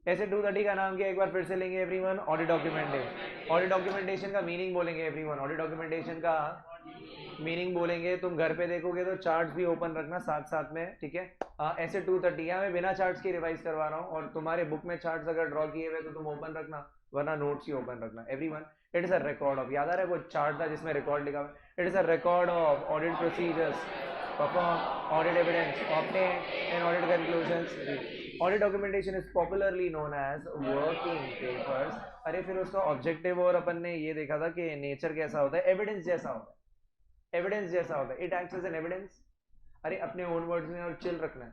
ऐसे 230 का नाम क्या एक बार फिर से लेंगे everyone, audit documentation. Audit documentation का मीनिंग बोलेंगे एवरीवन, ऑडिट डॉक्यूमेंटेशन का मीनिंग बोलेंगे। तुम घर पे देखोगे तो चार्ट्स भी ओपन रखना साथ साथ में, ठीक है। ऐसे 230 मैं बिना चार्ट्स के रिवाइज करवा रहा हूँ, और तुम्हारे बुक में चार्ट्स अगर ड्रॉ किए हुए तो तुम ओपन रखना, वरना नोट्स ही ओपन रखना everyone. It is a record of, याद आ रहा है वो चार्ट था जिसमें रिकॉर्ड लिखा हुआ, it is a record of audit procedures, perform audit evidence, obtain and audit conclusions. Audit documentation is popularly known as working papers. अरे फिर उसका ऑब्जेक्टिव और अपन ने ये देखा था कि नेचर कैसा होता है, एविडेंस जैसा होता है, एविडेंस जैसा होता है, it acts as an evidence. अरे अपने ओन वर्ड्स में और चिल रखना है,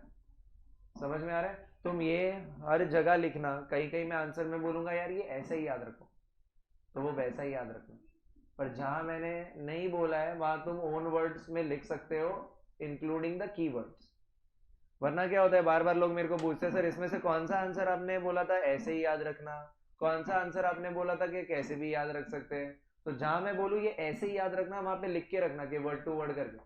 समझ में आ रहा है। तुम ये हर जगह लिखना, कहीं कहीं मैं आंसर में बोलूंगा यार ये ऐसे ही याद रखो, तो वो वैसा ही याद रखना, पर जहां मैंने नहीं बोला है वहां तुम ओन वर्ड्स में लिख सकते हो, इंक्लूडिंग द कीवर्ड्स। वरना क्या होता है, बार बार लोग मेरे को पूछते हैं सर इसमें से कौन सा आंसर आपने बोला था ऐसे ही याद रखना, कौन सा आंसर आपने बोला था कि कैसे भी याद रख सकते हैं। तो जहां मैं बोलूँ ये ऐसे ही याद रखना, वहां पे लिख के रखना कि वर्ड टू वर्ड करके।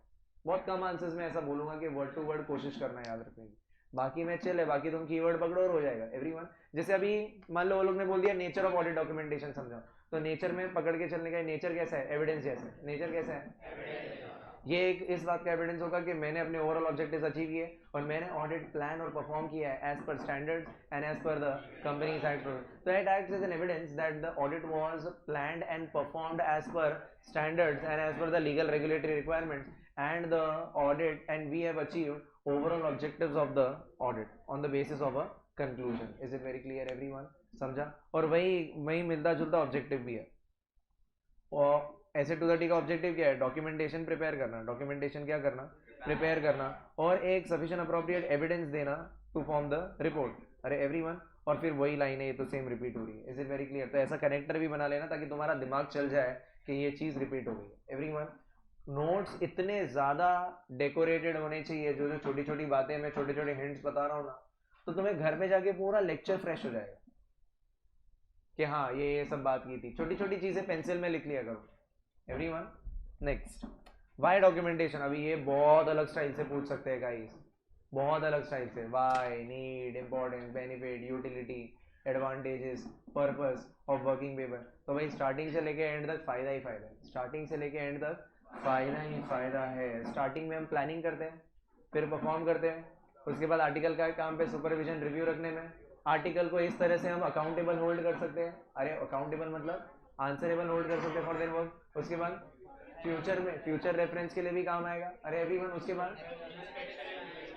बहुत कम आंसर्स में ऐसा बोलूंगा कि वर्ड टू वर्ड कोशिश करना याद रखने की, बाकी मैं चिल है, बाकी तुम कीवर्ड पकड़ो और हो जाएगा एवरीवन। जैसे अभी मान लो वो लोग ने बोल दिया नेचर ऑफ ऑडिट डॉक्यूमेंटेशन समझाओ, तो नेचर में पकड़ के चलने का, नेचर कैसा है, एविडेंस जैसा है। नेचर कैसा है, ये एक इस बात का एविडेंस होगा कि मैंने अपने ओवरऑल ऑब्जेक्टिव्स अचीव किए और मैंने ऑडिट प्लान और परफॉर्म किया है as per standards and as per the companies act. तो it acts as an evidence that the audit was planned and performed as per standards and as per the legal regulatory requirements and the audit and we have achieved overall objectives of the audit on the basis of a conclusion. Is it very clear everyone, समझा। और वही वही मिलता जुलता objective भी है। और ऐसे 230 का ऑब्जेक्टिव क्या है, डॉक्यूमेंटेशन प्रिपेयर करना, डॉक्यूमेंटेशन क्या करना, प्रिपेयर करना, और एक सफिशिएंट अप्रोप्रिएट एविडेंस देना टू फॉर्म द रिपोर्ट। अरे एवरीवन, और फिर वही लाइन है, ये तो सेम रिपीट हो रही है। Is it very clear. तो ऐसा कनेक्टर भी बना लेना ताकि तुम्हारा दिमाग चल जाए कि ये चीज रिपीट हो गई है एवरीवन। नोट्स इतने ज्यादा डेकोरेटेड होने चाहिए, जो जो छोटी छोटी बातें मैं छोटे छोटे हिंट्स बता रहा हूँ ना, तो तुम्हें घर पे जाके पूरा लेक्चर फ्रेश हो जाएगा कि हाँ ये सब बात की थी। छोटी छोटी चीजें पेंसिल में लिख लिया करो एवरीवन। Next, Y documentation. अभी ये बहुत अलग स्टाइल से पूछ सकते हैं गाइस, बहुत अलग स्टाइल से। Why, need, importance, benefit, utility, advantages, purpose of working paper. तो भाई स्टार्टिंग से लेके एंड तक फायदा ही फायदा है, स्टार्टिंग से लेके एंड तक फायदा ही फायदा है। स्टार्टिंग में हम प्लानिंग करते हैं, फिर परफॉर्म करते हैं, उसके बाद आर्टिकल का काम पे सुपरविजन रिव्यू रखने में, आर्टिकल को इस तरह से हम अकाउंटेबल होल्ड कर सकते हैं। अरे अकाउंटेबल मतलब आंसरेबल होल्ड कर सकते हैं फॉर देयर वर्क। उसके बाद फ्यूचर में फ्यूचर रेफरेंस के लिए भी काम आएगा। अरे एवरीवन, उसके बाद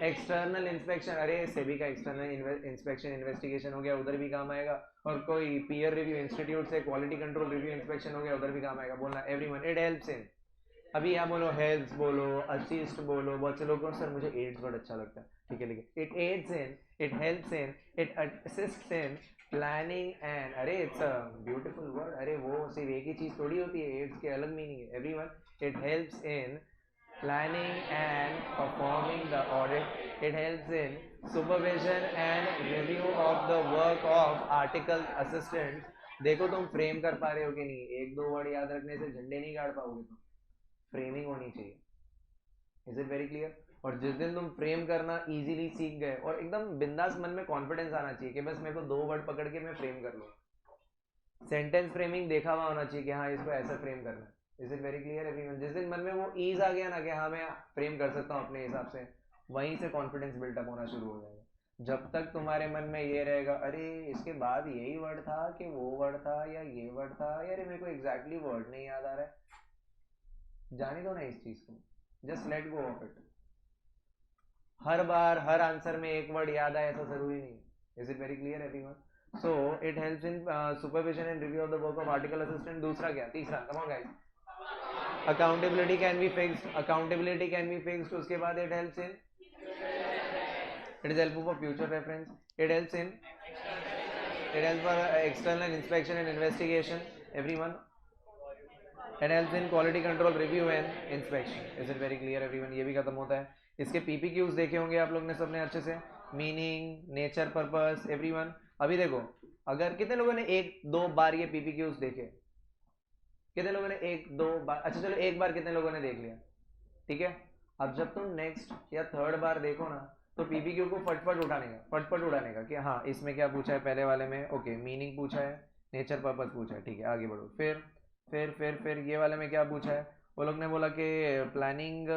एक्सटर्नल इंस्पेक्शन, अरे सेबी का एक्सटर्नल इंस्पेक्शन इन्वेस्टिगेशन हो गया, उधर भी काम आएगा। और कोई पीयर रिव्यू इंस्टीट्यूट से क्वालिटी कंट्रोल रिव्यू इंस्पेक्शन हो गया, उधर भी काम आएगा। बोलना एवरीवन, इट हेल्प्स इन। अभी यहाँ बोलो हेल्प्स, बोलो असिस्ट, बोलो। बहुत से लोग सर मुझे एड्स वर्ड अच्छा लगता है, ठीक है लिखे, it adds in, it helps in, it assists in planning and. अरे इट्स अ ब्यूटीफुल वर्ड। अरे वो सिर्फ एक ही चीज थोड़ी होती है, एड्स के अलग मीनिंग है everyone. It helps in planning and performing the audit. It helps in supervision and review of the work of article assistants. देखो तुम फ्रेम कर पा रहे हो कि नहीं, एक दो वर्ड याद रखने से झंडे नहीं गाड़ पाओगे तुम, फ्रेमिंग होनी चाहिए। Is it very clear. और जिस दिन तुम फ्रेम करना इजीली सीख गए और एकदम बिंदास मन में कॉन्फिडेंस आना चाहिए कि बस मेरे को दो वर्ड पकड़ के मैं फ्रेम कर लूँ, सेंटेंस फ्रेमिंग देखा हुआ होना चाहिए कि हाँ इसको ऐसा फ्रेम करना है। Is it very clear everyone. जिस दिन मन में वो ईज आ गया ना कि हाँ मैं फ्रेम कर सकता हूँ अपने हिसाब से, वहीं से कॉन्फिडेंस बिल्टअप होना शुरू हो जाएगा। जब तक तुम्हारे मन में ये रहेगा अरे इसके बाद यही वर्ड था कि वो वर्ड था या ये वर्ड था, यार मेरे को एग्जैक्टली वर्ड नहीं याद आ रहा है, जाने दो ना इस चीज को, just let go of it. Her bar her answer में एक वर्ड याद आए ऐसा जरूरी नहीं है। Is it very clear everyone. So it helps in supervision and review of the work of article assistant. दूसरा क्या, तीसरा, come on guys, accountability can be fixed, accountability can be fixed. उसके बाद it helps in, it is helpful for future reference, it helps in, it helps for external inspection and investigation everyone, it helps in quality control review and inspection. Is it very clear everyone. ये भी खत्म होता है। इसके पीपीक्यूज देखे होंगे आप लोग ने सबने अच्छे से, मीनिंग, नेचर, पर्पस एवरीवन। अभी देखो, अगर कितने लोगों ने एक दो बार ये पीपीक्यूज देखे, कितने लोगों ने एक दो बार, अच्छा चलो एक बार कितने लोगों ने देख लिया, ठीक है। अब जब तुम नेक्स्ट या थर्ड बार देखो ना, तो पीपीक्यू को फटफट उठाने का कि हाँ इसमें क्या पूछा है पहले वाले में, ओके मीनिंग पूछा है, नेचर पर्पस पूछा है, ठीक है आगे बढ़ो। फिर ये वाले में क्या पूछा है, वो लोग ने बोला कि planning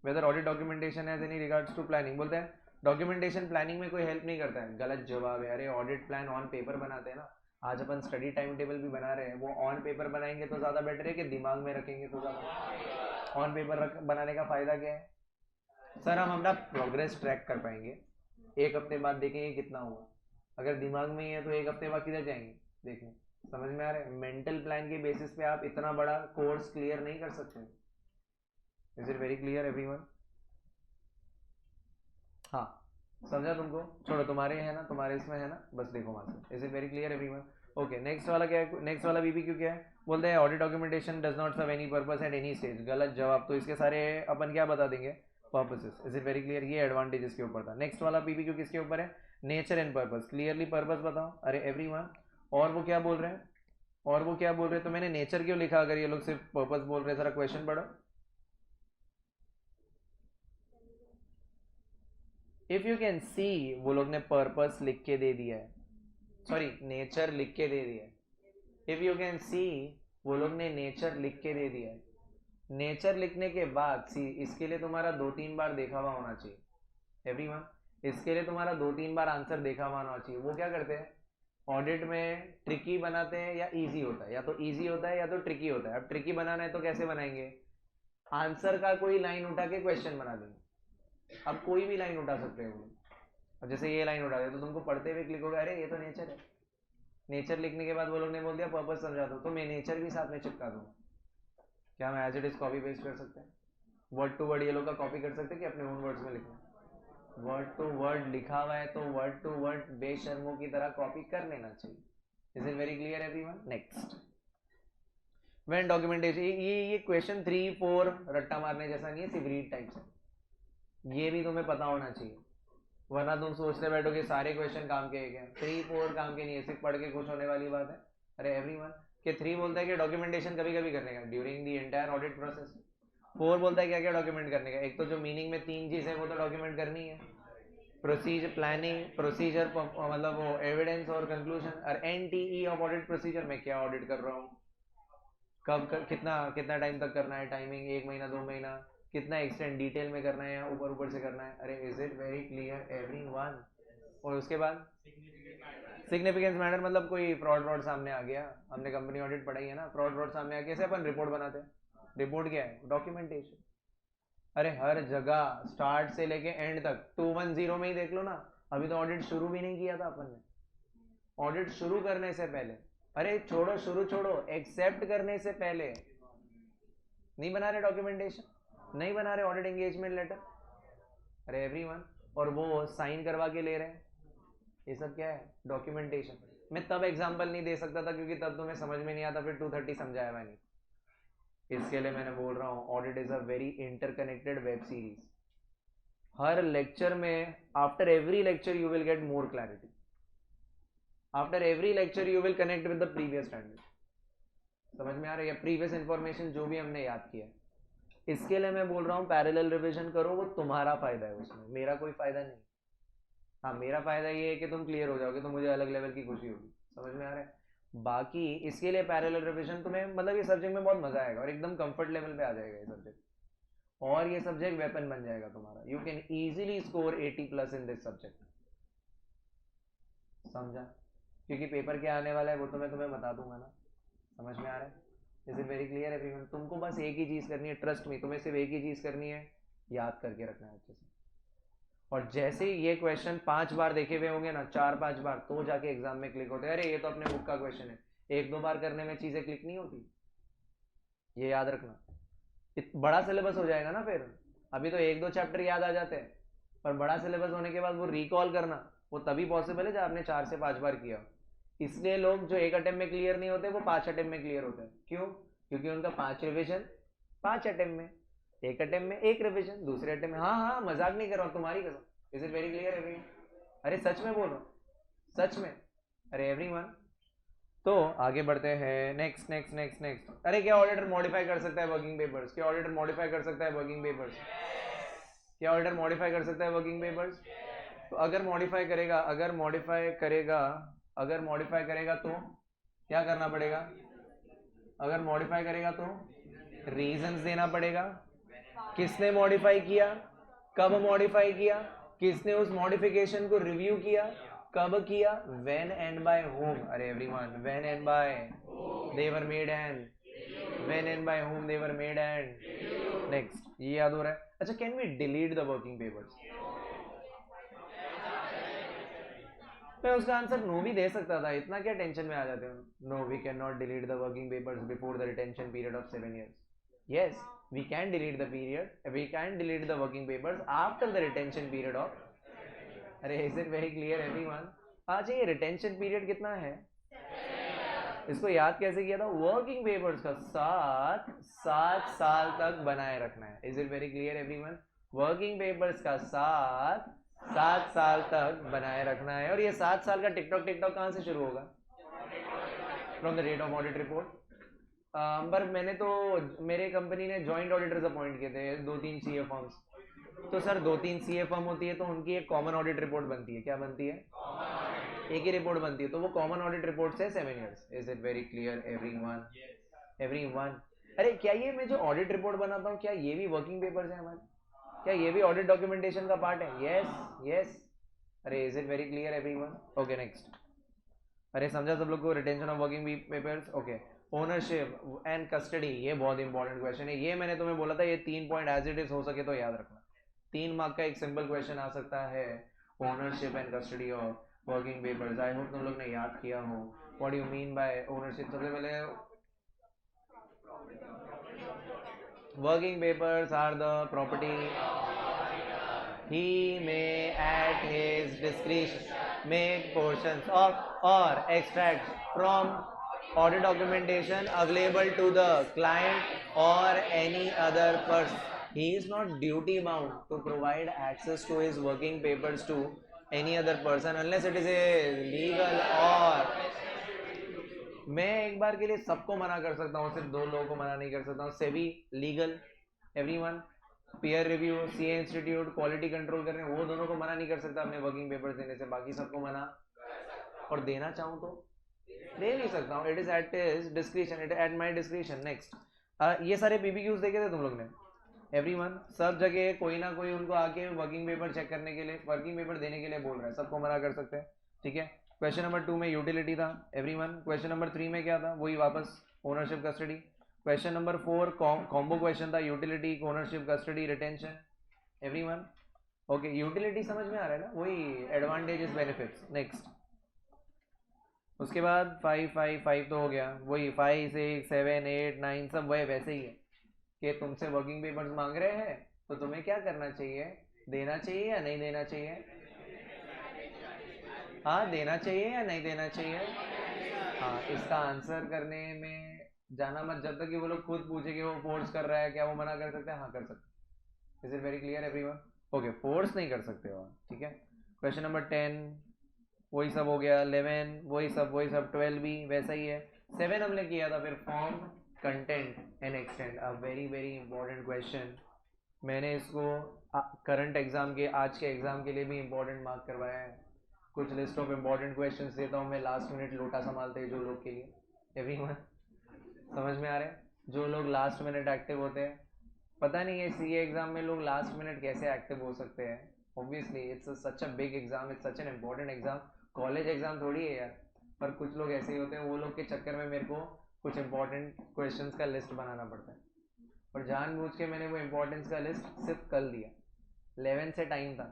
whether audit documentation has any regards to planning, बोलते हैं डॉक्यूमेंटेशन प्लानिंग में कोई हेल्प नहीं करता है, गलत जवाब है। अरे ऑडिट प्लान ऑन पेपर बनाते हैं ना, आज अपन स्टडी टाइम टेबल भी बना रहे हैं, वो ऑन पेपर बनाएंगे तो ज़्यादा बेटर है कि दिमाग में रखेंगे तो ज़्यादा। ऑन पेपर बनाने का फ़ायदा क्या है सर, हम अपना प्रोग्रेस ट्रैक कर पाएंगे, एक हफ्ते बाद देखेंगे कितना हुआ। अगर दिमाग में ही है तो एक हफ्ते बाद किधर जाएंगे देखने। समझ में आ रहा है, मेंटल प्लान के बेसिस पे आप इतना बड़ा कोर्स क्लियर नहीं कर सकते। Is it very clear everyone? हाँ समझा तुमको, छोड़ो तुम्हारे है ना, तुम्हारे इसमें है ना, बस देखो वहां से। Is it very clear everyone? Okay next वाला क्या है, नेक्स्ट वाला बीबीक्यू क्या है, बोलते हैं audit documentation does not serve any purpose at any stage, गलत जवाब। तो इसके सारे अपन क्या बता देंगे, purposes. Is it very clear? ये एडवांटेजेस के ऊपर था। नेक्स्ट वाला बीबीक्यू किसके ऊपर है, nature and purpose. Clearly purpose बताओ। अरे एवरीवन, और वो क्या बोल रहे हैं, और वो क्या बोल रहे हैं, तो मैंने नेचर क्यों लिखा अगर ये लोग सिर्फ पर्पस बोल रहे हैं? जरा क्वेश्चन पढ़ो। इफ यू कैन सी, वो लोग ने पर्पस लिख के दे दिया है, सॉरी नेचर लिख के दे दिया है। इफ यू कैन सी, वो लोग ने नेचर लिख के दे दिया है। नेचर लिखने के बाद सी, इसके लिए तुम्हारा 2-3 बार देखा हुआ होना चाहिए एवरीवन, इसके लिए तुम्हारा 2-3 बार आंसर देखा हुआ होना चाहिए। वो क्या करते हैं ऑडिट में, ट्रिकी बनाते हैं या इजी होता है, या तो इजी होता है या तो ट्रिकी होता है। अब ट्रिकी बनाना है तो कैसे बनाएंगे, आंसर का कोई लाइन उठा के क्वेश्चन बना देंगे। अब कोई भी लाइन उठा सकते हो, अब जैसे ये लाइन उठा दे तो तुमको पढ़ते हुए क्लिक होगा, अरे ये तो नेचर है। नेचर लिखने के बाद वो लोग ने बोल दिया पर्पस समझा दो, तो मैं नेचर भी साथ में चिपका दूँ। क्या हम as it is copy paste कर सकते हैं, वर्ड टू वर्ड ये लोग का कॉपी कर सकते हैं कि अपने ओन वर्ड्स में लिखना है? वर्ड टू वर्ड लिखा हुआ है तो वर्ड टू वर्ड बेशर्मों की तरह कॉपी कर लेना चाहिए। Is it very clear everyone? Next, when documentation, ये क्वेश्चन 3-4 रट्टा मारने जैसा नहीं है, सिर्फ रीड टाइप से, ये भी तुम्हें पता होना चाहिए, वरना तुम सोचते बैठो कि सारे क्वेश्चन काम के हैं। 3-4 काम के नहीं है, सिर्फ पढ़ के खुश होने वाली बात है। अरे एवरीवन, कि 3 बोलता है कि डॉक्यूमेंटेशन कभी कभी करने का during the entire audit process. 4 बोलता है क्या क्या डॉक्यूमेंट करने का, एक तो जो मीनिंग में 3 चीज़ है वो तो डॉक्यूमेंट करनी है, प्रोसीजर प्लानिंग, प्रोसीजर मतलब वो एविडेंस और कंक्लूजन। और एनटीई ऑफ ऑडिट प्रोसीजर, मैं क्या ऑडिट कर रहा हूँ, कब कितना कितना टाइम तक करना है, टाइमिंग 1 महीना 2 महीना, कितना एक्सटेंड डिटेल में करना है या ऊपर ऊपर से करना है। अरे is it very clear everyone? और उसके बाद सिग्निफिकेंस मैटर, मतलब कोई फ्रॉड सामने आ गया, हमने कंपनी ऑडिट पढ़ाई है ना, फ्रॉड सामने आ गया, कैसे अपन रिपोर्ट बनाते हैं, रिपोर्ट क्या है, डॉक्यूमेंटेशन। अरे हर जगह स्टार्ट से लेके एंड तक 210 में ही देख लो ना, अभी तो ऑडिट शुरू भी नहीं किया था अपन ने। ऑडिट शुरू करने से पहले, अरे छोड़ो शुरू छोड़ो, एक्सेप्ट करने से पहले नहीं बना रहे डॉक्यूमेंटेशन, नहीं बना रहे ऑडिट एंगेजमेंट लेटर। अरे एवरीवन, और वो साइन करवा के ले रहे हैं, ये सब क्या है, डॉक्यूमेंटेशन। मैं तब एग्जांपल नहीं दे सकता था क्योंकि तब तुम्हें समझ में नहीं आता, फिर 230 समझाया मैंने। इसके लिए मैंने बोल रहा हूँ audit is a very interconnected web series. हर लेक्चर में, after every lecture you will get more clarity, after every lecture you will connect with the previous standard. समझ में आ रहा है, या प्रीवियस इंफॉर्मेशन जो भी हमने याद किया। इसके लिए मैं बोल रहा हूँ पैरेलल रिवीजन करो, वो तुम्हारा फायदा है, उसमें मेरा कोई फायदा नहीं। हाँ मेरा फायदा ये है कि तुम क्लियर हो जाओगे तो मुझे अलग लेवल की खुशी होगी। समझ में आ रहा है? बाकी इसके लिए पैरेलल रिवीजन तुम्हें, मतलब ये सब्जेक्ट में बहुत मजा आएगा और एकदम कंफर्ट लेवल पे आ जाएगा ये सब्जेक्ट, और ये सब्जेक्ट वेपन बन जाएगा तुम्हारा। You can easily score 80+ in this subject. समझा? क्योंकि पेपर क्या आने वाला है वो तो मैं तुम्हें बता दूंगा ना। समझ में आ रहा है? Is it very clear everyone? तुमको बस एक ही चीज करनी है, ट्रस्ट मी, तुम्हें सिर्फ एक ही चीज करनी है, याद करके रखना है अच्छे से। और जैसे ही ये क्वेश्चन 5 बार देखे हुए होंगे ना, 4-5 बार, तो जाके एग्जाम में क्लिक होते हैं, अरे ये तो अपने बुक का क्वेश्चन है। 1-2 बार करने में चीजें क्लिक नहीं होती, ये याद रखना। बड़ा सिलेबस हो जाएगा ना फिर, अभी तो 1-2 चैप्टर याद आ जाते हैं, पर बड़ा सिलेबस होने के बाद वो रिकॉल करना वो तभी पॉसिबल है जब आपने 4 से 5 बार किया। इसलिए लोग जो 1 अटेम्प्ट में क्लियर नहीं होते वो 5 अटेम्प्ट में क्लियर होते हैं। क्यों? क्योंकि उनका 5 रिविजन 5 अटेम्प्ट में, 1 अटेम्प्ट में 1 रिविजन, दूसरे अटेम्प्ट में, हाँ हाँ मजाक नहीं कर रहा हूँ, तुम्हारी कसम। Is it very clear everyone? अरे सच में बोल रहा हूँ, सच में। अरे एवरीवन, तो आगे बढ़ते हैं। नेक्स्ट नेक्स्ट नेक्स्ट नेक्स्ट, अरे क्या ऑडिटर मॉडिफाई कर सकता है वर्किंग पेपर्स? क्या ऑडिटर मॉडिफाई कर सकता है वर्किंग पेपर्स? क्या ऑडिटर मॉडिफाई कर सकता है वर्किंग पेपर्स? तो अगर मॉडिफाई करेगा तो क्या करना पड़ेगा? अगर मॉडिफाई करेगा तो रीजंस देना पड़ेगा। किसने मॉडिफाई किया, कब मॉडिफाई किया, किसने उस मॉडिफिकेशन को रिव्यू किया, कब किया, व्हेन एंड बाय whom। अरे everyone, when and by they were made and, when and by whom they were made and. Next, ये याद हो रहा है? अच्छा, can we delete the working papers? मैं उसका आंसर नो भी दे सकता था, इतना क्या टेंशन में आ जाते हो? No, we can not delete the working papers before the retention period of 7 years। Yes, we can delete the period, we can delete the working papers after the retention period of। अरे is it very clear everyone? अच्छा, ये retention period कितना है? इसको याद कैसे किया था? वर्किंग पेपर्स का 7 साल तक बनाए रखना है। Is it very clear everyone? Working papers का 7 साल तक बनाए रखना है। और ये 7 साल का टिकटॉक कहाँ से शुरू होगा? From the date of audit report. पर मैंने तो, मेरे कंपनी ने जॉइंट ऑडिटर्स अपॉइंट किए थे 2-3 सीए फर्म्स। तो सर 2-3 सीए फर्म होती है तो उनकी एक कॉमन ऑडिट रिपोर्ट बनती है। क्या बनती है? एक ही रिपोर्ट बनती है, तो वो कॉमन ऑडिट रिपोर्ट से 7 years। Is it very clear everyone? अरे क्या ये मैं जो ऑडिट रिपोर्ट बनाता हूँ, क्या ये भी वर्किंग पेपर्स है हमारे? क्या ये भी ऑडिट डॉक्यूमेंटेशन का पार्ट है? यस। अरे is it very clear everyone? Okay next. अरे समझा सब लोग को retention of working papers? Okay. Ownership and custody, ये बहुत इंपॉर्टेंट क्वेश्चन है। ये मैंने तुम्हें बोला था, ये 3 पॉइंट एज इट इज हो सके तो याद रखना। 3 मार्क का एक सिंपल क्वेश्चन आ सकता है, ownership and custody of working papers. I hope तुम लोग ने याद किया हो। What do you mean by ownership? सबसे पहले, working papers are the property he may at his discretion make portions of or extracts from audit documentation available to the client or any other person. He is not duty bound to provide access to his working papers to any other person unless it is a legal or। मैं एक बार के लिए सबको मना कर सकता हूँ, सिर्फ 2 लोगों को मना नहीं कर सकता हूँ। SEBI, legal, everyone, peer review, CA institute, quality control करने, वो दोनों को मना नहीं कर सकता अपने वर्किंग पेपर्स देने से। बाकी सबको मना, और देना चाहूँ तो दे नहीं सकता हूँ। It is at his description, it at my description. Next, ये सारे पीपीक्यूज देखे थे तुम लोग ने? एवरीवन, सब जगह कोई ना कोई उनको आके वर्किंग पेपर चेक करने के लिए, वर्किंग पेपर देने के लिए बोल रहा है। सबको मना कर सकते हैं, ठीक है। क्वेश्चन नंबर 2 में यूटिलिटी था एवरीवन। क्वेश्चन नंबर 3 में क्या था? वही वापस ownership custody. Question number 4 combo question था, utility, ownership custody, retention, everyone. Okay, utility समझ में आ रहा है ना? वही एडवांटेजेस बेनिफिट्स। नेक्स्ट, उसके बाद 5 तो हो गया। वही 5, 6, 7, 8, 9 सब वही वैसे ही है कि तुमसे वर्किंग पेपर्स मांग रहे हैं तो तुम्हें क्या करना चाहिए? देना चाहिए या नहीं देना चाहिए? हाँ, देना चाहिए या नहीं देना चाहिए? हाँ, इसका आंसर करने में जाना मत जब तक कि वो लोग खुद पूछे कि वो फोर्स कर रहा है, क्या वो मना कर सकते हैं? हाँ, कर सकते। Is it very clear everyone? Okay, force नहीं कर सकते हो, ठीक है। क्वेश्चन नंबर 10 वही सब हो गया। 11 वही सब 12 भी वैसा ही है। 7 हमने किया था, फिर form, content and extend. A very very important question. मैंने इसको करंट एग्जाम के, आज के एग्जाम के लिए भी इंपॉर्टेंट मार्क करवाया है। कुछ लिस्ट ऑफ इंपॉर्टेंट क्वेश्चंस देता हूँ मैं, लास्ट मिनट लोटा संभालते हैं जो लोग के लिए। एवरीवन समझ में आ रहा है? जो लोग लास्ट मिनट एक्टिव होते हैं, पता नहीं है सीए एग्जाम में लोग लास्ट मिनट कैसे एक्टिव हो सकते हैं। Obviously it's such a big exam, it's such an important exam. College exam थोड़ी है यार। पर कुछ लोग ऐसे ही होते हैं, वो लोग के चक्कर में मेरे को कुछ इंपॉर्टेंट क्वेश्चंस का लिस्ट बनाना पड़ता है। और जानबूझ के मैंने वो इंपॉर्टेंस का लिस्ट सिर्फ कल दिया। 11 से टाइम था,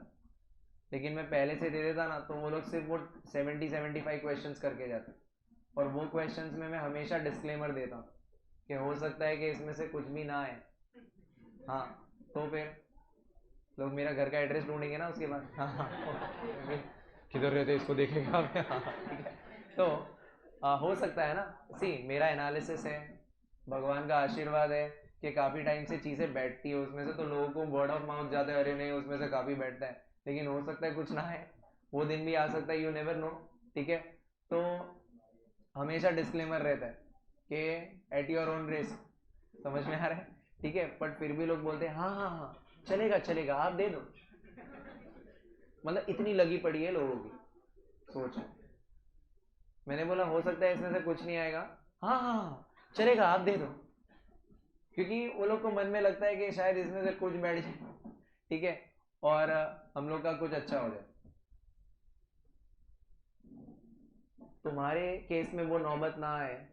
लेकिन मैं पहले से दे देता ना तो वो लोग सिर्फ वो 70-75 क्वेश्चंस करके जाते। और वो क्वेश्चंस में मैं हमेशा डिस्क्लेमर देता हूँ कि हो सकता है कि इसमें से कुछ भी ना आए। हाँ, तो फिर लोग मेरा घर का एड्रेस ढूंढेंगे ना उसके बाद। हाँ, किधर रहते इसको देखेगा। हाँ, ठीक है। तो हो सकता है ना, सी मेरा एनालिसिस है, भगवान का आशीर्वाद है कि काफ़ी टाइम से चीज़ें बैठती है उसमें से, तो लोगों को वर्ड ऑफ माउथ जाता है, अरे नहीं उसमें से काफ़ी बैठता है। लेकिन हो सकता है कुछ ना है, वो दिन भी आ सकता है, यू नेवर नो, ठीक है। तो हमेशा डिस्क्लेमर रहता है कि एट योर ओन रिस्क, समझ में आ रहा है, ठीक है। बट फिर भी लोग बोलते हैं हाँ हाँ हाँ चलेगा चलेगा, आप दे दो। मतलब इतनी लगी पड़ी है लोगों की, सोचो। मैंने बोला हो सकता है इसमें से कुछ नहीं आएगा, हाँ हाँ हाँ चलेगा आप दे दो, क्योंकि वो लोग को मन में लगता है कि शायद इसमें से कुछ बैठ जाए, ठीक है, और हम लोग का कुछ अच्छा हो जाए। तुम्हारे केस में वो नौबत ना आए,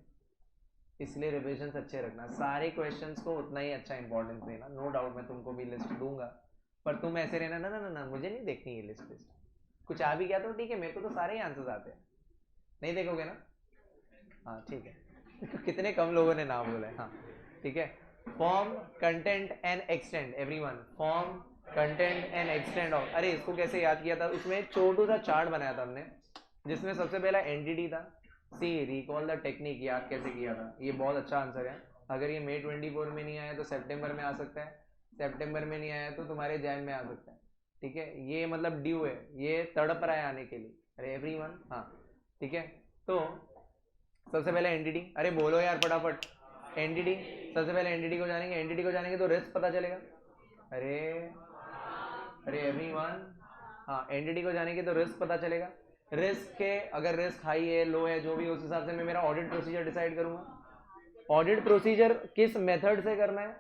इसलिए रिविजन अच्छे रखना, सारे क्वेश्चंस को उतना ही अच्छा इंपॉर्टेंस देना। नो डाउट मैं तुमको भी लिस्ट दूंगा, पर तुम ऐसे रहना ना ना ना ना मुझे नहीं देखनी ये लिस्ट। कुछ आ भी गया तो ठीक है, मेरे को तो सारे ही आंसर्स आते हैं। नहीं देखोगे ना? हाँ ठीक है। कितने कम लोगों ने नाम बोला है। हाँ ठीक है। Form content and extend, everyone form content and extend of. अरे इसको कैसे याद किया था, उसमें एक छोटू सा चार्ट बनाया था हमने, जिसमें सबसे पहला एंटिटी था। सी रिकॉल द टेक्निक, याद कैसे किया था। ये बहुत अच्छा आंसर है। अगर ये मई 24 में नहीं आया तो सितंबर में आ सकता है, सितंबर में नहीं आया तो तुम्हारे जैन में आ सकता है, ठीक है। ये मतलब ड्यू है, ये तड़प रहा है आने के लिए। अरे एवरीवन हाँ ठीक है। तो सबसे पहले एंटिटी, अरे बोलो यार फटाफट। एंटिटी, सबसे पहले एंटिटी को जानेंगे, एंटिटी को जानेंगे तो रिस्क पता चलेगा। अरे अरे एवरीवन हाँ, एंटिटी को जानेंगे तो रिस्क पता चलेगा। रिस्क के अगर रिस्क हाई है लो है जो भी, उस हिसाब से मैं मेरा ऑडिट प्रोसीजर डिसाइड करूंगा। ऑडिट प्रोसीजर किस मेथड से करना है,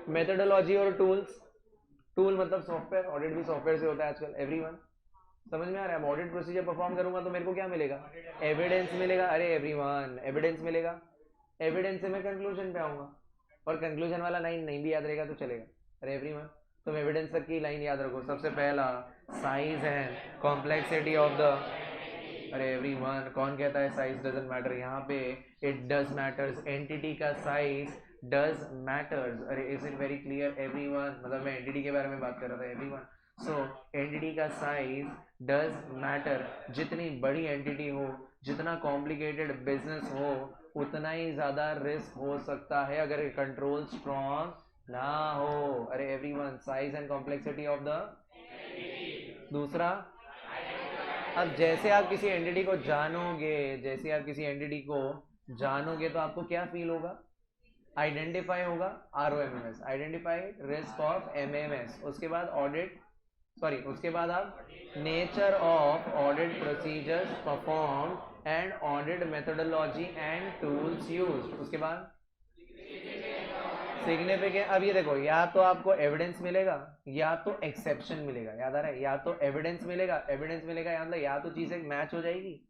मेथडोलॉजी और टूल्स। टूल मतलब सॉफ्टवेयर, ऑडिट भी सॉफ्टवेयर से होता है आजकल, एवरीवन समझ में आ रहा है। ऑडिट प्रोसीजर परफॉर्म करूंगा तो मेरे को क्या मिलेगा, एविडेंस मिलेगा। अरे एवरीवन एविडेंस मिलेगा, एविडेंस से मैं कंक्लूजन पे आऊंगा, और कंक्लूजन वाला लाइन नहीं भी याद रहेगा तो चलेगा। अरे एवरीवन तुम एविडेंस तक की लाइन याद रखो। सबसे पहला size and complexity of the, अरे एवरीवन कौन कहता है साइज डजंट मैटर, यहाँ पे इट डज मैटर्स, एंटिटी का साइज डज मैटर्स। अरे is it very clear everyone, मतलब मैं एंटिटी के बारे में बात कर रहा था एवरीवन। सो एंटिटी का साइज डज मैटर, जितनी बड़ी एंटिटी हो, जितना कॉम्प्लिकेटेड बिजनेस हो, उतना ही ज्यादा रिस्क हो सकता है अगर कंट्रोल स्ट्रॉन्ग ना हो। अरे everyone size and complexity of the, दूसरा अब जैसे आप किसी एंटिटी को जानोगे, जैसे आप किसी एंटिटी को जानोगे तो आपको क्या फील होगा, आइडेंटिफाई होगा, ROMMS identify risk of MMS। उसके बाद ऑडिट, सॉरी उसके बाद आप nature of audit procedures perform and audit methodology and tools used. उसके बाद सिग्निफिकेंट। अब ये देखो, या तो आपको एविडेंस मिलेगा या तो एक्सेप्शन मिलेगा, याद आ रहा है, या तो एविडेंस मिलेगा, एविडेंस मिलेगा या मतलब या तो चीजें मैच हो जाएगी,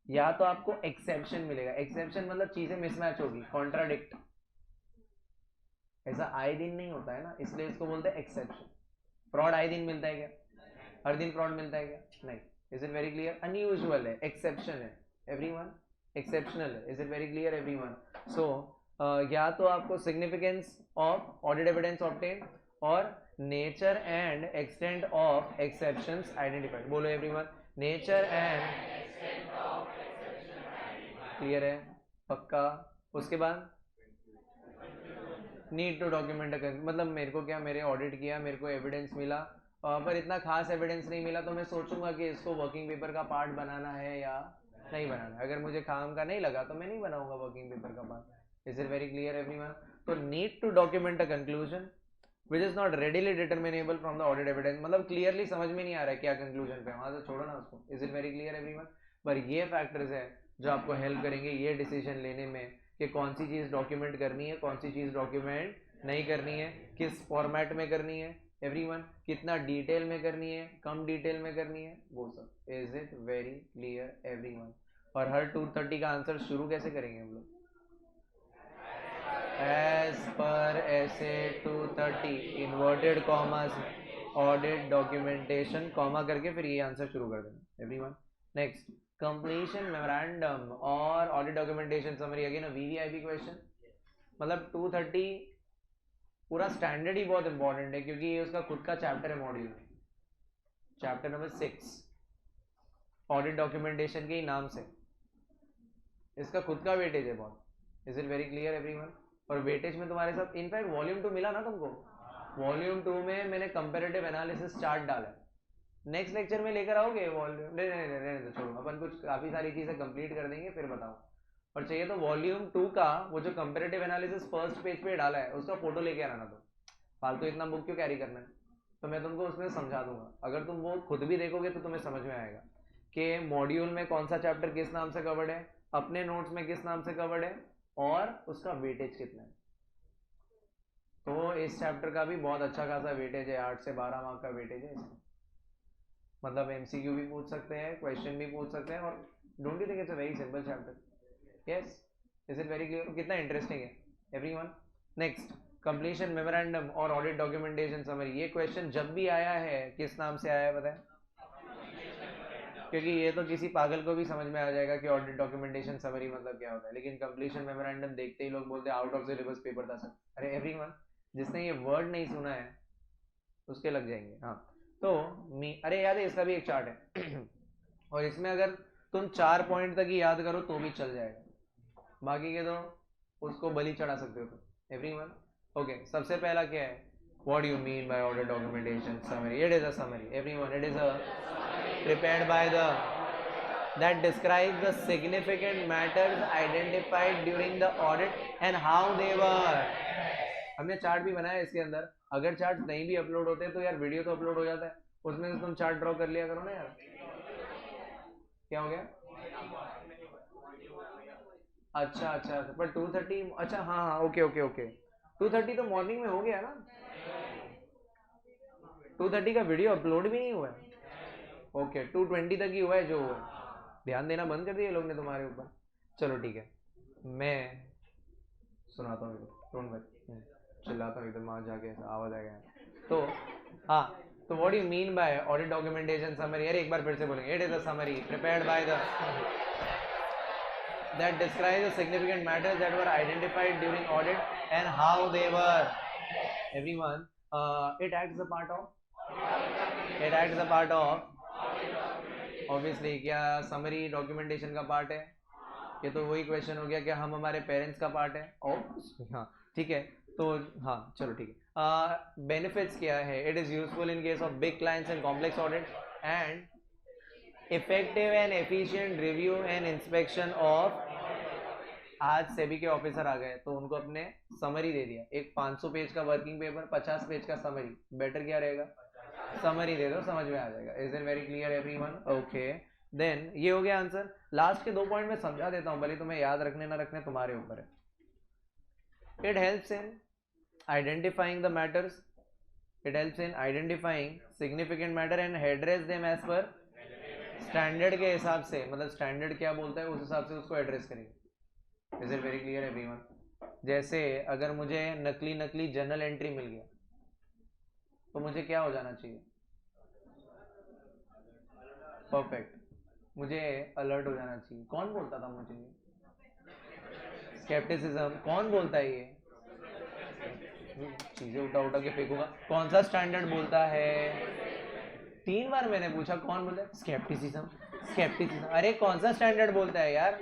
या तो आपको एक्सेप्शन मिलेगा। एक्सेप्शन मतलब चीजें मिसमैच होगी, कॉन्ट्राडिक्ट। ऐसा आए दिन नहीं होता है ना, इसलिए इसको बोलते हैं एक्सेप्शन। फ्रॉड आए दिन मिलता है क्या, हर दिन फ्रॉड मिलता है क्या, नहीं। Is it very clear, unusual है, एक्सेप्शन है एवरीवन, एक्सेप्शनल है। Is it very clear everyone. So या तो आपको significance of audit evidence obtain और nature and extent of exceptions identified. बोलो एवरीवन, नेचर एंड, क्लियर है पक्का। उसके बाद नीड टू डॉक्यूमेंट, मतलब मेरे को क्या, मेरे ऑडिट किया, मेरे को एविडेंस मिला, पर इतना खास एविडेंस नहीं मिला, तो मैं सोचूंगा कि इसको वर्किंग पेपर का पार्ट बनाना है या नहीं बनाना है। अगर मुझे काम का नहीं लगा तो मैं नहीं बनाऊंगा वर्किंग पेपर का part. Is it very clear everyone. तो need to document a conclusion which is not readily determinable from the audit evidence, मतलब क्लियरली समझ में नहीं आ रहा है क्या कंक्लूजन पे, वहां से छोड़ो ना उसको। Is it very clear everyone. पर ये फैक्टर्स है जो आपको हेल्प करेंगे ये डिसीजन लेने में कि कौन सी चीज डॉक्यूमेंट करनी है, कौन सी चीज डॉक्यूमेंट नहीं करनी है, किस फॉर्मेट में करनी है एवरीवन, कितना डिटेल में करनी है, कम डिटेल में करनी है, वो सब। Is it very clear everyone. और हर 230 का आंसर शुरू कैसे करेंगे हम लोग, एज पर ऐसे 230 inverted commas, audit documentation comma करके फिर ये आंसर शुरू कर देना एवरीवन। नेक्स्ट, कंप्लीशन मेमोरेंडम और audit documentation summary, again VVIP question. मतलब 230 पूरा स्टैंडर्ड ही बहुत इंपॉर्टेंट है, क्योंकि ये उसका खुद का चैप्टर है मॉड्यूल में, चैप्टर नंबर 6 ऑडिट डॉक्यूमेंटेशन के ही नाम से इसका खुद का वेटेज है बहुत। Is it very clear everyone. और वेटेज में तुम्हारे साथ इनफैक्ट वॉल्यूम 2 मिला ना तुमको, वॉल्यूम 2 में मैंने कंपैरेटिव एनालिसिस चार्ट डाला है। नेक्स्ट लेक्चर में लेकर आओगे वॉल्यूम, नहीं नहीं नहीं नहीं, छोड़ो, अपन कुछ काफी सारी चीजें कंप्लीट कर देंगे फिर बताओ। और चाहिए तो वॉल्यूम 2 का वो जो कंपैरेटिव एनालिसिस फर्स्ट पेज पे डाला है उसका फोटो लेके आना। तो फालतू इतना बुक क्यों कैरी करना है, तो मैं तुमको उसमें समझा दूंगा, अगर तुम वो खुद भी देखोगे तो तुम्हें समझ में आएगा कि मॉड्यूल में कौन सा चैप्टर किस नाम से कवर्ड है, अपने नोट्स में किस नाम से कवर्ड है और उसका वेटेज कितना है। तो इस चैप्टर का भी बहुत अच्छा खासा वेटेज है, 8 से 12 मार्क का वेटेज है इसमें, मतलब एमसीक्यू भी पूछ सकते हैं, क्वेश्चन भी पूछ सकते हैं, और don't you think it's a very simple chapter? Yes, is it very clear? कितना इंटरेस्टिंग है एवरीवन? नेक्स्ट, कंप्लीशन मेमोरेंडम और ऑडिट डॉक्यूमेंटेशन समरी। ये क्वेश्चन जब भी आया है किस नाम से आया है बताएं? क्योंकि ये तो किसी पागल को भी समझ में आ जाएगा कि ऑडिट डॉक्यूमेंटेशन समरी मतलब क्या होता है, लेकिन कंप्लीशन मेमोरेंडम देखते ही लोग बोलते हैं आउट ऑफ सिलेबस पेपर था सर। अरे एवरीवन, जिसने ये वर्ड नहीं सुना है उसके लग जाएंगे। हाँ, तो अरे याद है इसका भी एक चार्ट है और इसमें अगर तुम 4 पॉइंट तक ही याद करो तो भी चल जाएगा, बाकी के तो उसको बलि चढ़ा सकते हो तुम। एवरीवन ओके, सबसे पहला क्या है? What do you mean by audit documentation summary? It is a summary. Everyone, it is a prepared by the that describes the significant matters identified during the audit and how they were. हमने chart भी बनाया इसके अंदर, अगर chart नहीं भी upload होते तो यार वीडियो तो अपलोड हो जाता है, उसमें से तुम चार्ट ड्रॉ कर लिया करो ना यार। क्या हो गया? अच्छा अच्छा, पर 2:30, अच्छा हाँ हाँ ओके ओके ओके, 2:30 तो मॉर्निंग में हो गया ना, 2:30 का वीडियो अपलोड भी नहीं हुआ है। ओके, 2:20 तक ही हुआ है जो हुआ है, ध्यान देना बंद कर दिया लोग ने तुम्हारे ऊपर। चलो ठीक है, मैं सुनाता हूँ, डोंट वरी, चिल्लाता हूँ इधर वहाँ जाके, आवाज़ आएगा। तो हाँ, तो what you mean bye audit documentation summary? अरे एक बार फिर से बोलेंगे, it is a summary prepared by the that describes the significant matters that were identified during audit and how they were. Everyone, it acts the part of obviously क्या summary documentation का part है? ये तो वही question हो गया कि हम हमारे पेरेंट्स का पार्ट है। हाँ ठीक है, तो हाँ चलो ठीक है। बेनिफिट्स क्या है? It is useful in case of big clients and complex audit and effective and efficient review and inspection of. आज सेबी के ऑफिसर आ गए तो उनको अपने समरी दे दिया, एक 500 पेज का वर्किंग पेपर, 50 पेज का समरी, बेटर क्या रहेगा? समरी दे दो, समझ में आ जाएगा। Is it very clear everyone? Okay, then ये हो गया आंसर। लास्ट के 2 पॉइंट में समझा देता हूं, भले तुम्हें याद रखने ना रखने तुम्हारे ऊपर है। It helps in identifying the matters, it helps in identifying significant matter and address them as per standard के हिसाब से, मतलब स्टैंडर्ड क्या बोलता है उस हिसाब से उसको एड्रेस करेंगे। Is it very clear everyone? जैसे अगर मुझे नकली जर्नल एंट्री मिल गया तो मुझे क्या हो जाना चाहिए? परफेक्ट, मुझे अलर्ट हो जाना चाहिए। कौन बोलता था मुझे? स्केप्टिसिज्म। कौन बोलता है ये? चीजें उठा उठा के फेंकूंगा। कौन सा स्टैंडर्ड बोलता है? 3 बार मैंने पूछा कौन बोलता है? Scepticism, scepticism. अरे कौन सा स्टैंडर्ड बोलता है यार?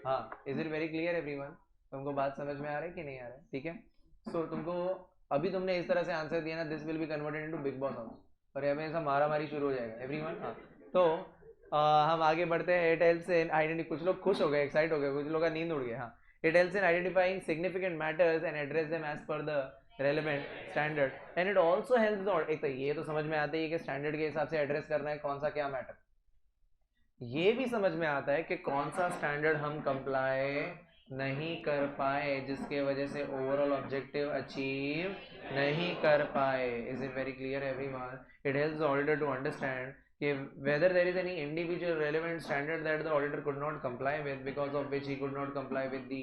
हाँ, is it very clear everyone? तुमको बात समझ में आ रहा है कि नहीं आ रहा है? ठीक है, सो तुमको अभी तुमने इस तरह से आंसर दिया ना, this will be converted into big boss house, और यहाँ पे ऐसा मारा मारी शुरू हो जाएगा एवरीवन। हाँ, तो हम आगे बढ़ते हैं। इट हेल्प्स इन आइडेंटिफाई, कुछ लोग खुश हो गए, एक्साइट हो गए, कुछ लोग का नींद उड़ गया। हाँ, it helps in identifying significant matters and address them as per the relevant standard and it also helps. एक तो ये तो समझ में आता ही है कि स्टैंडर्ड के हिसाब से एड्रेस करना है कौन सा क्या मैटर, ये भी समझ में आता है कि कौन सा स्टैंडर्ड हम कंप्लाई नहीं कर पाए, जिसके वजह से ओवरऑल ऑब्जेक्टिव अचीव नहीं कर पाए। Is it very clear everyone? It helps the auditor to understand कि whether there is any individual relevant standard that the auditor could not comply with, because of which he could not comply with the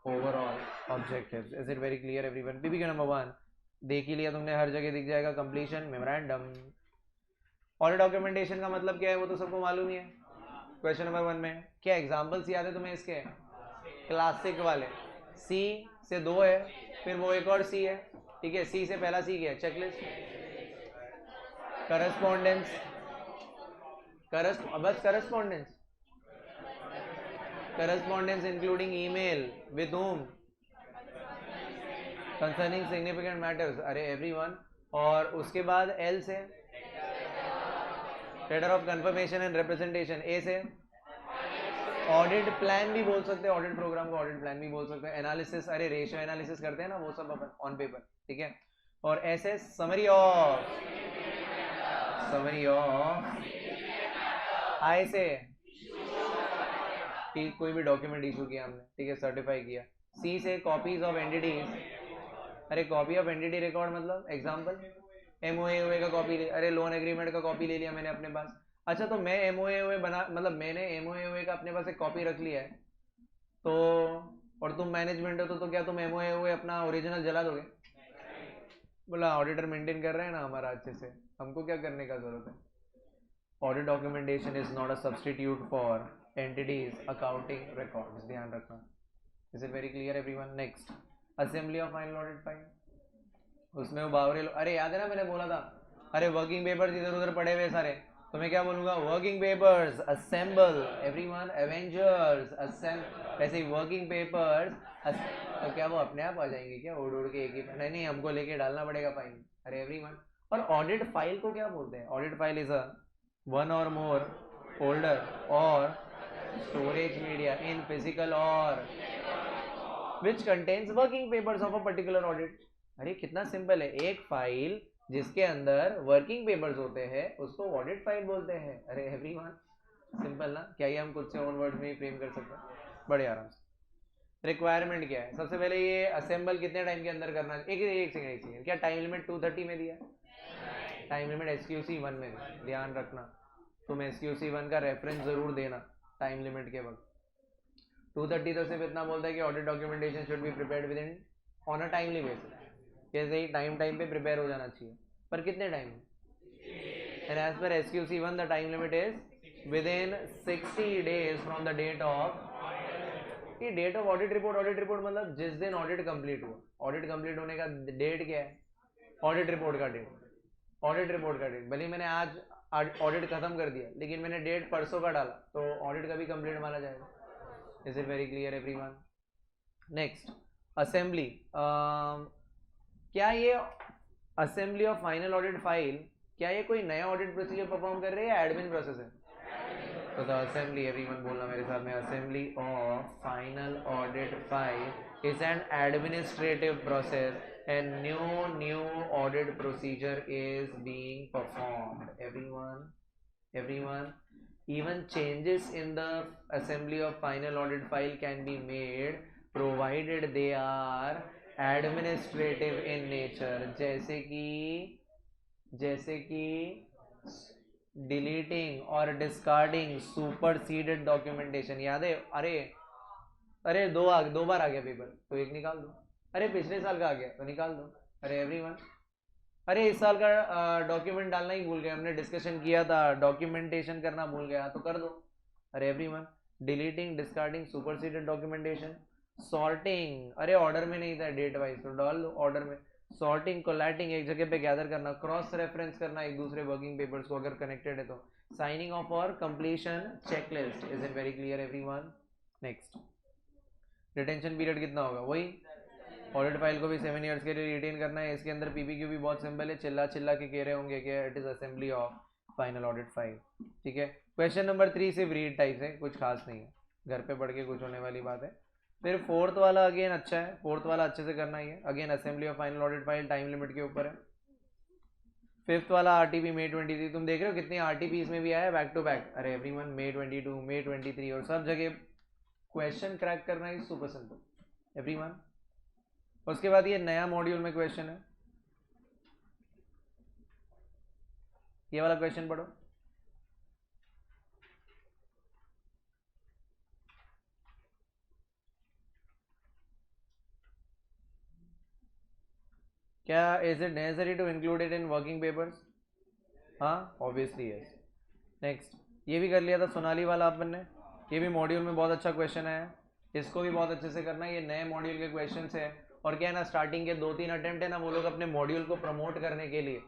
overall objectives. Is it very clear everyone? PPQ number 1 देख ही लिया तुमने, हर जगह दिख जाएगा completion memorandum. Audit documentation का मतलब क्या है वो तो सबको मालूम ही है। क्वेश्चन नंबर 1 में क्या एग्जांपल्स याद है तुम्हें इसके? क्लासिक वाले, सी से 2 है, फिर वो एक और सी है, ठीक है। सी से पहला सी क्या है? चेकलिस्ट, करस्पॉन्डेंस, बस correspondence including email with whom concerning significant matters. अरे एवरीवन, और उसके बाद एल से letter of confirmation and representation, A से ऑडिट प्लान भी बोल सकते हैं, ऑडिट प्रोग्राम को ऑडिट प्लान भी बोल सकते हैं। एनालिसिस, अरे रेशियो एनालिसिस करते हैं ना वो सब अपन ऑन पेपर, ठीक है। और SS समरी ऑफ I से कोई भी डॉक्यूमेंट इशू किया हमने, ठीक है, सर्टिफाई किया। C से कॉपीज ऑफ एंटिटीज, अरे कॉपी ऑफ एंटिटी रिकॉर्ड मतलब एग्जांपल MOA का कॉपी ले, अरे लोन एग्रीमेंट का कॉपी ले लिया मैंने अपने पास। अच्छा तो मैं MOA बना, मतलब मैंने MOA का अपने पास एक कॉपी रख लिया है, तो और तुम मैनेजमेंट हो तो क्या तुम MOA अपना ओरिजिनल जला दोगे? बोला ऑडिटर मेंटेन कर रहे हैं ना हमारा अच्छे से, हमको क्या करने का जरूरत है। Audit documentation is not a substitute for entities accounting records, ध्यान रखना। Is it very clear everyone? Next, assembly of final audit file. उसमें वो बावरे अरे याद है ना मैंने बोला था, अरे वर्किंग पेपर्स इधर उधर पड़े हुए सारे, तो मैं क्या बोलूंगा, working papers assemble everyone, Avengers assemble, वैसे ही वर्किंग पेपर्स। तो क्या वो अपने आप आ जाएंगे क्या उड़ उड़ के एक ही? नहीं नहीं, हमको लेके डालना पड़ेगा फाइल। अरे एवरीवन, और ऑडिट फाइल को क्या बोलते हैं? Audit file is a one और मोर फोल्डर और स्टोरेज मीडिया इन फिजिकल और which contains working papers of a particular audit. अरे कितना सिंपल है, एक फाइल जिसके अंदर वर्किंग पेपर्स होते हैं उसको ऑडिट फाइल बोलते हैं। अरे एवरीवन, सिंपल ना? क्या ये हम खुद से ओन वर्ड में ही फ्रेम कर सकते हैं बड़े आराम से। रिक्वायरमेंट क्या है? सबसे पहले ये असेंबल कितने टाइम के अंदर करना है? एक सेकंड, क्या टाइम लिमिट 230 में दिया? टाइम लिमिट SQC 1 में दिया, ध्यान रखना। तुम SQC 1 का रेफरेंस जरूर देना टाइम लिमिट के वक्त। 230 तो सिर्फ इतना बोलता है कि audit documentation should be prepared with in on a timely basis, कैसे ही टाइम पे प्रिपेयर हो जाना चाहिए, पर कितने time? And as per SQC 1 the time limit is within 60 days from the date of, ये date of audit report. Audit report मतलब जिस दिन ऑडिट कंप्लीट हुआ, ऑडिट कंप्लीट होने का डेट क्या है? ऑडिट रिपोर्ट का डेट, ऑडिट रिपोर्ट का डेट। भले मैंने आज ऑडिट खत्म कर दिया लेकिन मैंने डेट परसों का डाला तो ऑडिट का भी कंप्लीट माना जाएगा। Is it very clear everyone? Next, assembly. क्या ये assembly of final audit file, क्या ये कोई नया ऑडिट प्रोसीजर परफॉर्म कर रहे हैं या एडमिन प्रोसेस है? तो द असेंबली, एवरीवन बोलना मेरे साथ में, assembly of final audit file is an administrative process and new audit procedure is being performed. Everyone, even changes in the assembly of final audit file can be made provided they are administrative in nature, जैसे कि deleting और discarding superseded documentation. याद है? अरे दो बार आ गया paper तो एक निकाल दो। अरे पिछले साल का आ गया तो निकाल दो। अरे एवरीवन, अरे इस साल का डॉक्यूमेंट डालना ही भूल गए, हमने डिस्कशन किया था, डॉक्यूमेंटेशन करना भूल गया तो कर दो। अरे everyone, deleting discarding superseded documentation. Sorting, अरे ऑर्डर में नहीं था डेट वाइज तो डाल दो ऑर्डर में। सॉर्टिंग कोलैटिंग, एक जगह पे गैदर करना, क्रॉस रेफरेंस करना एक दूसरे वर्किंग पेपर्स को अगर कनेक्टेड है तो। साइनिंग ऑफ और completion checklist. Is it very clear everyone? Next, retention period कितना होगा? वही ऑडिट फाइल को भी 7 ईयर्स के लिए रिटेन करना है। इसके अंदर PPQ भी बहुत सिंपल है, चिल्ला के कह रहे होंगे कि it is assembly of final audit file. ठीक है, क्वेश्चन नंबर 3 सिर्फ रीड टाइप है, कुछ खास नहीं है, घर पे पढ़ के कुछ होने वाली बात है। फिर फोर्थ वाला अगेन अच्छा है, फोर्थ वाला अच्छे से करना ही है, again assembly of final audit file time limit के ऊपर है। फिफ्थ वाला RTP May 23, तुम देख रहे हो कितनी RTP इसमें भी आया बैक टू बैक। अरे एवरीवन, May 22, May 23 और सब जगह क्वेश्चन क्रैक करना इज सुपर सिंपल एवरीवन। उसके बाद ये नया मॉड्यूल में क्वेश्चन है, ये वाला क्वेश्चन पढ़ो। क्या is it necessary to include it in working papers? हाँ ऑब्वियसली यस। नेक्स्ट, ये भी कर लिया था सोनाली वाला अपन ने, ये भी मॉड्यूल में बहुत अच्छा क्वेश्चन है, इसको भी बहुत अच्छे से करना है, ये नए मॉड्यूल के क्वेश्चन है। और क्या है ना, स्टार्टिंग के 2-3 अटेम्प्ट है ना, वो लोग अपने मॉड्यूल को प्रमोट करने के लिए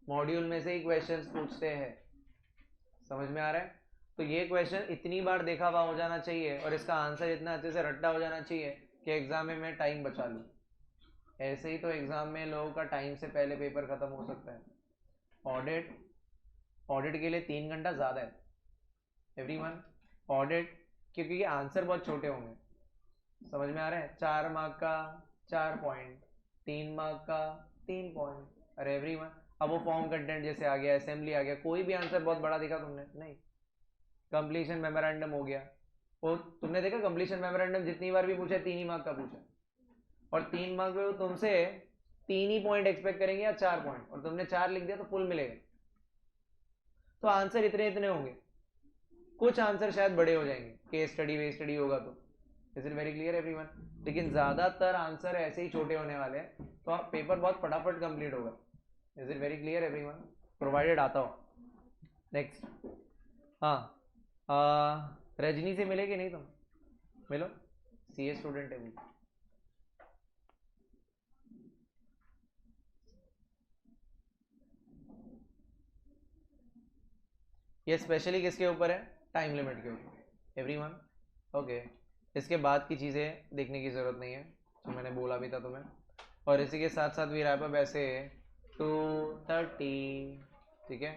मॉड्यूल में से ही क्वेश्चंस पूछते हैं, समझ में आ रहा है? तो ये क्वेश्चन इतनी बार देखा हुआ हो जाना चाहिए और इसका आंसर इतना अच्छे से रट्टा हो जाना चाहिए कि एग्जाम में मैं टाइम बचा लूँ। ऐसे ही तो एग्जाम में लोगों का टाइम से पहले पेपर खत्म हो सकता है। ऑडिट के लिए 3 घंटा ज़्यादा है एवरीवन। ऑडिट, क्योंकि ये आंसर बहुत छोटे होंगे, समझ में आ रहा है? 4 मार्क का 4 पॉइंट, 3 मार्क का 3 पॉइंट। अरे एवरीवन, अब वो फॉर्म कंटेंट जैसे आ गया, असेंबली आ गया, कोई भी आंसर बहुत बड़ा दिखा तुमने? नहीं। कंप्लीशन मेमोरेंडम हो गया, वो तुमने देखा कंप्लीशन मेमोरेंडम जितनी बार भी पूछा 3 ही मार्क का पूछा, और 3 मार्क में वो तुमसे 3 ही पॉइंट एक्सपेक्ट करेंगे या 4 पॉइंट, और तुमने 4 लिख दिया तो फुल मिलेगा। तो आंसर इतने इतने होंगे, कुछ आंसर शायद बड़े हो जाएंगे, केस स्टडी वेस स्टडी होगा तो। Is it very clear everyone? लेकिन ज्यादातर आंसर ऐसे ही छोटे होने वाले हैं, तो आप पेपर बहुत फटाफट कंप्लीट होगा। Is it very clear everyone? Provided आता हो। नेक्स्ट, हाँ, रजनी से मिले कि नहीं तुम? मिलो, सीए स्टूडेंट है वो। ये स्पेशली किसके ऊपर है? टाइम लिमिट के ऊपर एवरीवन। ओके, इसके बाद की चीज़ें देखने की ज़रूरत नहीं है, जो मैंने बोला भी था तुम्हें। और इसी के साथ साथ भी रैप अप ऐसे 2:30, ठीक है।